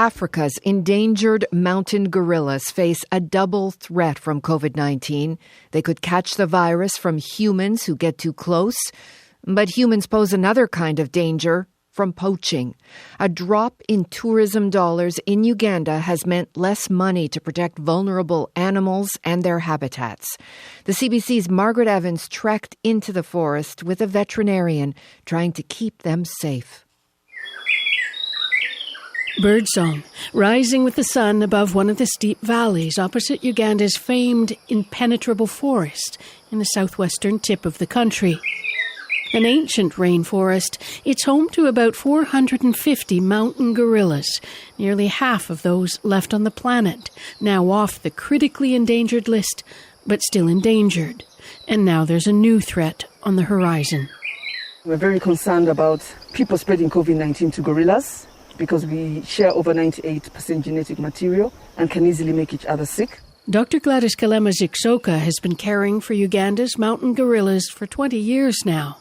Africa's endangered mountain gorillas face a double threat from COVID-19. They could catch the virus from humans who get too close, but humans pose another kind of danger from poaching. A drop in tourism dollars in Uganda has meant less money to protect vulnerable animals and their habitats. The CBC's Margaret Evans trekked into the forest with a veterinarian trying to keep them safe. Birdsong, rising with the sun above one of the steep valleys opposite Uganda's famed impenetrable forest in the southwestern tip of the country. An ancient rainforest, it's home to about 450 mountain gorillas, nearly half of those left on the planet, now off the critically endangered list, but still endangered. And now there's a new threat on the horizon. We're very concerned about people spreading COVID-19 to gorillas, because we share over 98% genetic material and can easily make each other sick. Dr. Gladys Kalema-Ziksoka has been caring for Uganda's mountain gorillas for 20 years now.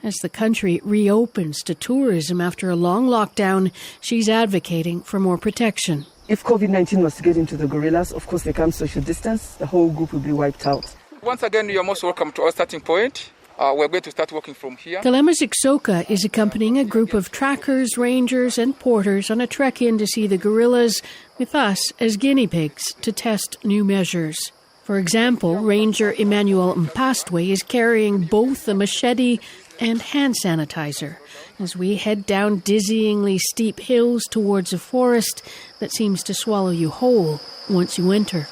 As the country reopens to tourism after a long lockdown, she's advocating for more protection. If COVID-19 was to get into the gorillas, of course they can't social distance, the whole group will be wiped out. Once again, you're most welcome to our starting point. We're going to start working from here. Kalema-Ziksoka is accompanying a group of trackers, rangers and porters on a trek in to see the gorillas, with us as guinea pigs to test new measures. For example, Ranger Emmanuel Mpastwe is carrying both a machete and hand sanitizer as we head down dizzyingly steep hills towards a forest that seems to swallow you whole once you enter.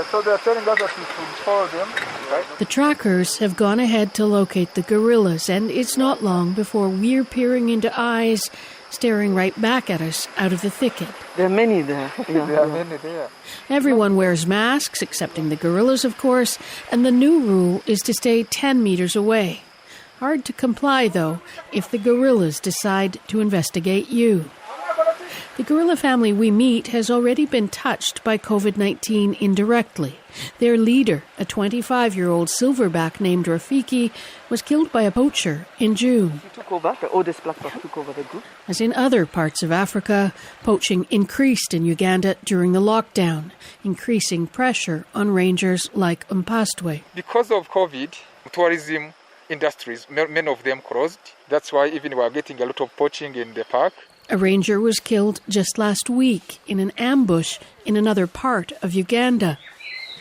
So they're telling us that we should follow them, right? The trackers have gone ahead to locate the gorillas, and it's not long before we're peering into eyes staring right back at us out of the thicket. There are many there. There are many there. Everyone wears masks, excepting the gorillas, of course, and the new rule is to stay 10 meters away. Hard to comply, though, if the gorillas decide to investigate you. The gorilla family we meet has already been touched by COVID-19 indirectly. Their leader, a 25-year-old silverback named Rafiki, was killed by a poacher in June. The oldest black buck took over the group. As in other parts of Africa, poaching increased in Uganda during the lockdown, increasing pressure on rangers like Mpastwe. Because of COVID, tourism industries, many of them closed. That's why even we are getting a lot of poaching in the park. A ranger was killed just last week in an ambush in another part of Uganda.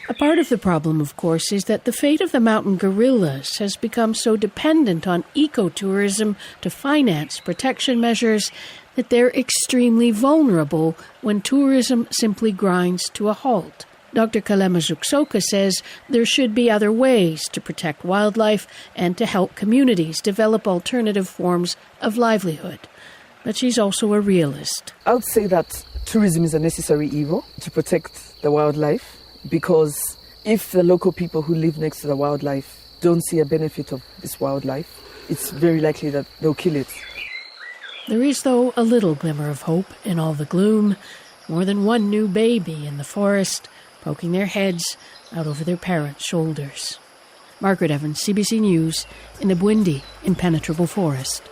A part of the problem, of course, is that the fate of the mountain gorillas has become so dependent on ecotourism to finance protection measures that they're extremely vulnerable when tourism simply grinds to a halt. Dr. Kalema-Ziksoka says there should be other ways to protect wildlife and to help communities develop alternative forms of livelihood. But she's also a realist. I would say that tourism is a necessary evil to protect the wildlife, because if the local people who live next to the wildlife don't see a benefit of this wildlife, it's very likely that they'll kill it. There is, though, a little glimmer of hope in all the gloom. More than one new baby in the forest, poking their heads out over their parents' shoulders. Margaret Evans, CBC News, in the Bwindi impenetrable forest.